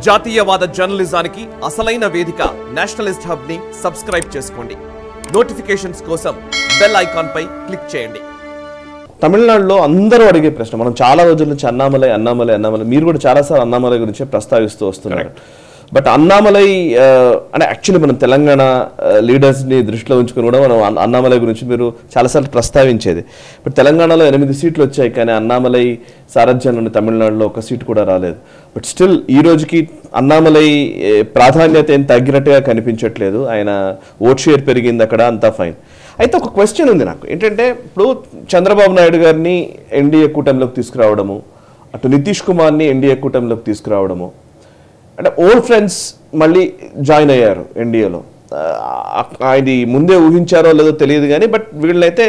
జాతీయవాద జర్నలిజానికి అసలైన వేదిక నేషనలిస్ట్ హబ్ ని సబ్స్క్రైబ్ చేసుకోండి. నోటిఫికేషన్స్ కోసం బెల్ ఐకాన్ పై క్లిక్ చేయండి. తమిళనాడులో అందరూ అడిగే ప్రశ్న, మనం చాలా రోజుల నుంచి అన్నామలై మీరు కూడా చాలాసార్లు అన్నామలై గురించి ప్రస్తావిస్తూ వస్తున్నారు. బట్ అన్నామలై అంటే యాక్చువల్లీ మనం తెలంగాణ లీడర్స్ని దృష్టిలో ఉంచుకొని కూడా మనం అన్నామలై గురించి మీరు చాలాసార్లు ప్రస్తావించేది. బట్ తెలంగాణలో 8 సీట్లు వచ్చాయి, కానీ అన్నామలై సారథ్యంలోని తమిళనాడులో 1 సీటు కూడా రాలేదు. బట్ స్టిల్ ఈ రోజుకి అన్నామలై ప్రాధాన్యత ఏం తగ్గినట్టుగా కనిపించట్లేదు. ఆయన ఓట్ షేర్ పెరిగింది అక్కడ, అంతా ఫైన్. అయితే ఒక క్వశ్చన్ ఉంది నాకు, ఏంటంటే ఇప్పుడు చంద్రబాబు నాయుడు గారిని ఎన్డీఏ కూటమిలోకి తీసుకురావడము, అటు నితీష్ కుమార్ని ఎన్డీఏ కూటమిలోకి తీసుకురావడము, అంటే ఓల్డ్ ఫ్రెండ్స్ మళ్ళీ జాయిన్ అయ్యారు ఎన్డీఏలో. ఇది ముందే ఊహించారో లేదో తెలియదు కానీ, బట్ వీళ్ళనైతే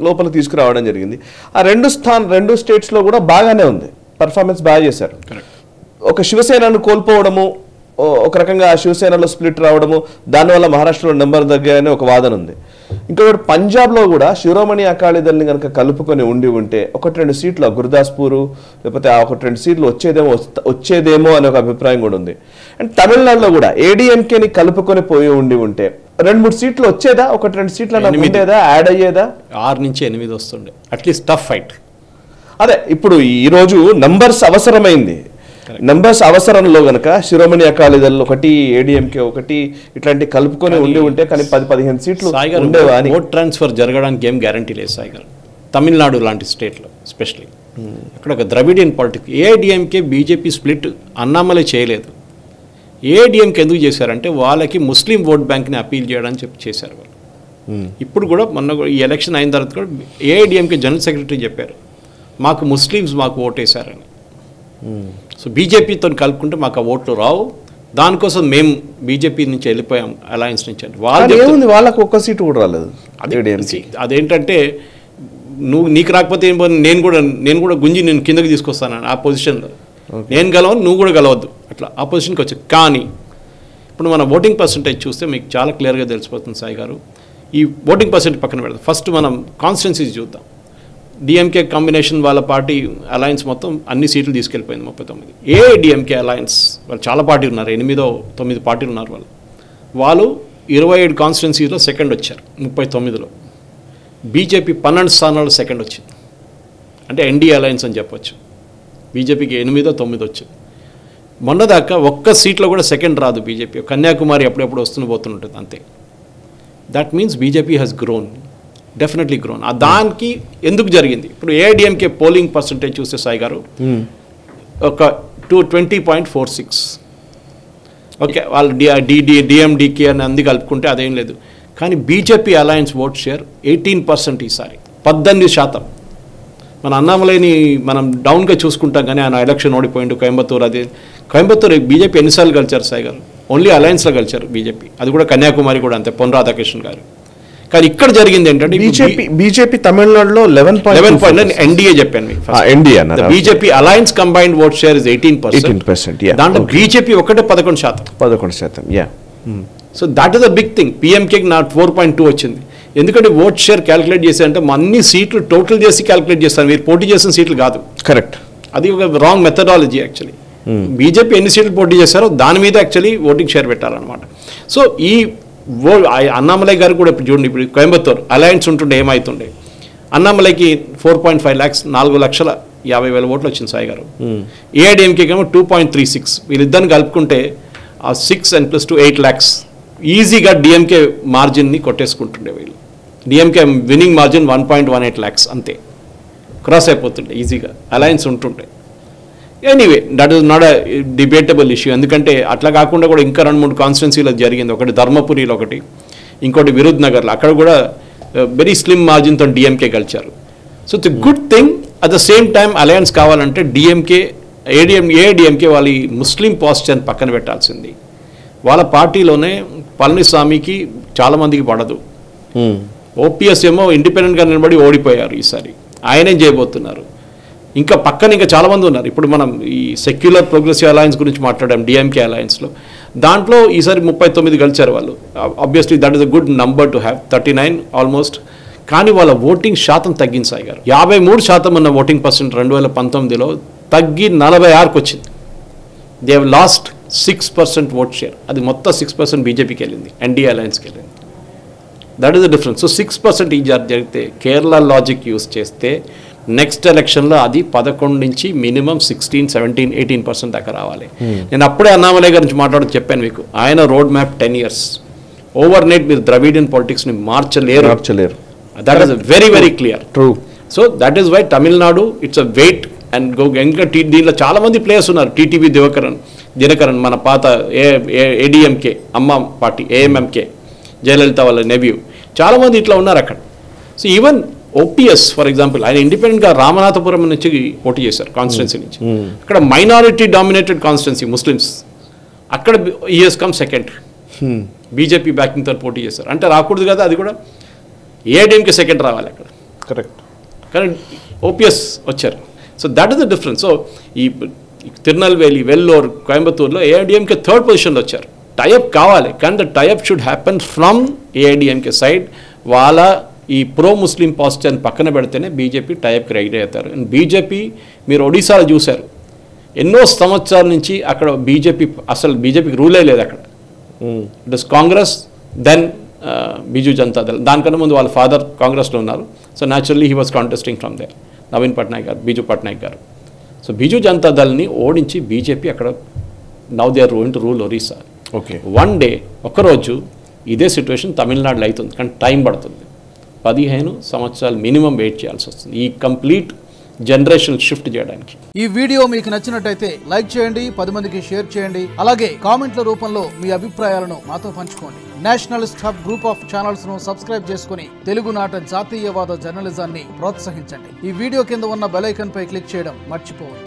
లోపల తీసుకురావడం జరిగింది. ఆ రెండు స్టేట్స్లో కూడా బాగానే ఉంది, పర్ఫార్మెన్స్ బాగా చేశారు. ఒక శివసేనను కోల్పోవడము, ఒక రకంగా శివసేనలో స్ప్లిట్ రావడము, దానివల్ల మహారాష్ట్రలో నెంబర్ తగ్గాయని ఒక వాదన ఉంది. ఇంకొకటి పంజాబ్లో కూడా శిరోమణి అకాలీదళని కనుక కలుపుకొని ఉంటే 1-2 సీట్లు గురుదాస్పూర్ లేకపోతే 1-2 సీట్లు వచ్చేదేమో అనే ఒక అభిప్రాయం కూడా ఉంది. అండ్ తమిళనాడులో కూడా ఏడీఎంకేని కలుపుకొని ఉంటే 2-3 సీట్లు వచ్చేదా, 1-2 సీట్లు ఉండేదా, యాడ్ అయ్యేదా? 6 నుంచి 8 వస్తుండే, అట్లీస్ట్ టఫ్ ఫైట్. అదే ఇప్పుడు ఈరోజు నంబర్స్ అవసరమైంది. నంబర్స్ అవసరంలో గనక శిరోమణి అకాలీదళ్ ఒకటి, ఏడీఎంకే ఒకటి, ఇట్లాంటి కలుపుకొని ఉంటే కానీ 10-15 సీట్లు ఉండేవా అని. ఓట్ ట్రాన్స్ఫర్ జరగడానికి ఏం గ్యారంటీ లేదు సాయి గారు. తమిళనాడు లాంటి స్టేట్లో ఎస్పెషలీ అక్కడ ఒక Dravidian politics. AIADMK BJP split Annamalai చేయలేదు. ఏఐడిఎంకే ఎందుకు చేశారంటే వాళ్ళకి ముస్లిం ఓట్ బ్యాంక్ని అపీల్ చేయడానికి చేశారు వాళ్ళు. ఇప్పుడు కూడా మొన్న ఈ ఎలక్షన్ అయిన తర్వాత కూడా ఏఐడిఎంకే జనరల్ సెక్రటరీ చెప్పారు, మాకు ముస్లిమ్స్ మాకు ఓటేశారని. సో బీజేపీతో కలుపుకుంటే మాకు ఆ ఓట్లు రావు, దానికోసం మేము బీజేపీ నుంచి వెళ్ళిపోయాం, అలయన్స్ నుంచి. వాళ్ళకు 1 సీటు కూడా రాలేదు. అదేంటంటే నీకు రాకపోతే నేను కూడా గుంజి నేను కిందకి తీసుకొస్తాను ఆ పొజిషన్లో. నేను గెలవను, నువ్వు కూడా గెలవద్దు, అట్లా ఆ పొజిషన్కి వచ్చాను. కానీ ఇప్పుడు మన ఓటింగ్ పర్సంటేజ్ చూస్తే మీకు చాలా క్లియర్గా తెలిసిపోతుంది సాయి గారు. ఈ ఓటింగ్ పర్సెంటేజ్ పక్కన పెడతాం, ఫస్ట్ మనం కాన్స్టిట్యున్సీస్ చూద్దాం. డిఎంకే కాంబినేషన్ వాళ్ళ పార్టీ అలయన్స్ మొత్తం అన్ని సీట్లు తీసుకెళ్ళిపోయింది, 39. ఏఐడిఎంకే అలయన్స్ వాళ్ళు చాలా పార్టీలు ఉన్నారు, 8-9 పార్టీలు ఉన్నారు వాళ్ళు 27 కాన్స్టిట్యున్సీలో సెకండ్ వచ్చారు 39లో. బీజేపీ 12 స్థానాల్లో సెకండ్ వచ్చింది, అంటే ఎన్డీఏ అలయన్స్ అని చెప్పొచ్చు. బీజేపీకి 8-9 వచ్చింది. మొన్నదాకా 1 సీట్లో కూడా సెకండ్ రాదు బీజేపీ. కన్యాకుమారి అప్పుడెప్పుడు పోతుంటుంది అంతే. That means BJP has grown, definitely grown. దానికి ఎందుకు జరిగింది? ఇప్పుడు ఏఐడిఎంకే పోలింగ్ పర్సంటేజ్ చూస్తే సాయి గారు ఒక 20.46. ఓకే, వాళ్ళు డిఎండికే అని అంది కలుపుకుంటే అదేం లేదు. కానీ బీజేపీ అలయన్స్ ఓట్ షేర్ 18% ఈసారి, 18%. మన అన్నామలైని మనం డౌన్గా చూసుకుంటాం, కానీ ఆయన ఎలక్షన్ ఓడిపోయిండు కోయంబత్తూర్ బీజేపీ ఎన్నిసార్లు గెలిచారు సాయి గారు? ఓన్లీ అలయన్స్లో గెలిచారు బీజేపీ, అది కూడా కన్యాకుమారి కూడా అంతే, పొన్ రాధాకృష్ణ గారు. కానీ ఇక్కడ జరిగింది ఏంటంటే బీజేపీ తమిళనాడులో 11.9 ఎన్డీఏ చెప్పాను. BJP alliance combined vote share is 18%. దాంట్లో బీజేపీ ఒకటే 11%. So that is the big thing. పిఎంకేకి నా 4.2 వచ్చింది. ఎందుకంటే ఓట్ షేర్ క్యాలిక్యులేట్ చేసి అంటే అన్ని సీట్లు టోటల్ చేసి క్యాలిక్యులేట్ చేస్తారు, మీరు పోటీ చేసిన సీట్లు కాదు. కరెక్ట్, అది ఒక రాంగ్ మెథడాలజీ యాక్చువల్లీ. బీజేపీ ఎన్ని సీట్లు పోటీ చేస్తారో దాని మీద యాక్చువల్లీ ఓటింగ్ షేర్ పెట్టాలన్నమాట. సో ఈ అన్నామలై గారు కూడా ఇప్పుడు చూడండి, ఇప్పుడు కోయంబత్తూర్ అలయన్స్ ఉంటుండే ఏమవుతుండే, అన్నామలైకి 4.5 lakhs 4,50,000 ఓట్లు వచ్చింది సాయి గారు. ఏఐడిఎంకేకి ఏమో 2.36. వీళ్ళిద్దరిని కలుపుకుంటే ఆ 6 and +2 8 lakhs ఈజీగా డిఎంకే మార్జిన్ని కొట్టేసుకుంటుండే వీళ్ళు. డిఎంకే విన్నింగ్ మార్జిన్ 1.18 lakhs అంతే, క్రాస్ అయిపోతుండే ఈజీగా అలయన్స్ ఉంటుండే. Anyway that is not a debatable issue. ఎందుకంటే అట్లా కాకుండా కూడా ఇంకా 2-3 కాన్స్టిట్యున్సీలో జరిగింది. ఒకటి ధర్మపురిలో, ఇంకోటి విరుద్ నగర్లో. అక్కడ కూడా వెరీ స్లిమ్ మార్జిన్తో డిఎంకే గెలిచారు. So it's a good thing. At the same time alliance కావాలంటే డిఎంకే ఏఐడిఎంకే వాళ్ళ ముస్లిం పాస్చర్ని పక్కన పెట్టాల్సింది. వాళ్ళ పార్టీలోనే పళనిస్వామికి చాలామందికి పడదు. ఓపీఎస్ ఏమో ఇండిపెండెంట్గా నిలబడి ఓడిపోయారు ఈసారి, ఆయనే చేయబోతున్నారు. ఇంకా పక్కన ఇంకా చాలామంది ఉన్నారు. ఇప్పుడు మనం ఈ సెక్యులర్ ప్రోగ్రెసివ్ అలయన్స్ గురించి మాట్లాడాం, డిఎంకే అలయన్స్లో. దాంట్లో ఈసారి 39 గెలిచారు వాళ్ళు. Obviously that is a good number to have, 39 almost. కానీ వాళ్ళ ఓటింగ్ శాతం తగ్గించారు. 53% ఉన్న ఓటింగ్ పర్సెంట్ 2019లో తగ్గి 46కి వచ్చింది. They have lost 6% vote share, అది మొత్తం 6% బీజేపీకి వెళ్ళింది, ఎన్డీఏ అలయన్స్కి వెళ్ళింది. That is the difference. So 6% ఈ జరిగితే కేరళ లాజిక్ యూస్ చేస్తే నెక్స్ట్ ఎలక్షన్లో అది 11 నుంచి మినిమం 16, 17, 18% దాకా రావాలి. నేను అప్పుడే అన్నామలై గురించి మాట్లాడుతూ చెప్పాను మీకు, ఆయన road map 10 years. Overnight మీరు ద్రవిడియన్ పాలిటిక్స్ని మార్చలేరు. That is very very clear. True. So that is why Tamil Nadu it's a wait and go. ఇంకా దీనిలో చాలామంది ప్లేయర్స్ ఉన్నారు. టీటీవీ దినకరన్ మన పాత ఏడిఎంకే అమ్మ పార్టీ, ఏఎంఎంకే, జయలలిత వాళ్ళ నెవ్యూ, చాలామంది ఇట్లా ఉన్నారు అక్కడ. So even OPS for example, ఆయన ఇండిపెండెంట్గా రామనాథపురం నుంచి పోటీ చేశారు, కాన్స్టిట్యున్సీ నుంచి. అక్కడ మైనారిటీ డామినేటెడ్ కాన్స్టిట్యున్సీ, ముస్లిమ్స్. అక్కడ ఈఎస్ కమ్ సెకండ్, బీజేపీ బ్యాకింగ్తో పోటీ చేశారు. అంటే రాకూడదు కదా, అది కూడా ఏఐడిఎంకే సెకండ్ రావాలి అక్కడ. కరెక్ట్. కానీ ఓపీఎస్ వచ్చారు. So that is the difference. So ఈ తిరునల్వేలి, వెల్లూరు, కోయంబత్తూరులో ఏఐడిఎంకే థర్డ్ పొజిషన్లో వచ్చారు. టైఅప్ కావాలి, కానీ the tie up should happen from AIADMK side. వాళ్ళ ఈ ప్రో ముస్లిం పాజిటివ్ని పక్కన పెడితేనే బీజేపీ టైఅప్కి రెడీ అవుతారు. అండ్ బీజేపీ మీరు ఒడిశాలో చూశారు, ఎన్నో సంవత్సరాల నుంచి అక్కడ బీజేపీకి రూలే లేదు అక్కడ. It is Congress, then Biju Janata Dal. దానికన్నా ముందు వాళ్ళ ఫాదర్ కాంగ్రెస్లో ఉన్నారు. So naturally he was contesting from there, Naveen Patnaik garu, Biju Patnaik గారు. సో బిజు జనతా దళ్ని ఓడించి బీజేపీ అక్కడ now they are going to rule Orissa. Okay. One day ఒకరోజు ఇదే సిచ్యువేషన్ తమిళనాడులో అవుతుంది, కానీ టైం పడుతుంది. 15 సంవత్సరాలు మినిమం వెయిట్ చేయాల్సి వస్తుంది ఈ కంప్లీట్ జనరేషన్ షిఫ్ట్ చేయడానికి. ఈ వీడియో మీకు నచ్చినట్టయితే లైక్ చేయండి, 10 మందికి షేర్ చేయండి. అలాగే కామెంట్ల రూపంలో మీ అభిప్రాయాలను మాతో పంచుకోండి. Nationalist hub group of channels ను సబ్స్క్రైబ్ చేసుకుని తెలుగునాట జాతీయవాద జర్నలిజాన్ని ప్రోత్సహించండి. ఈ వీడియో కింద ఉన్న బెల్ ఐకాన్ పై క్లిక్ చేయడం మర్చిపోవద్దు.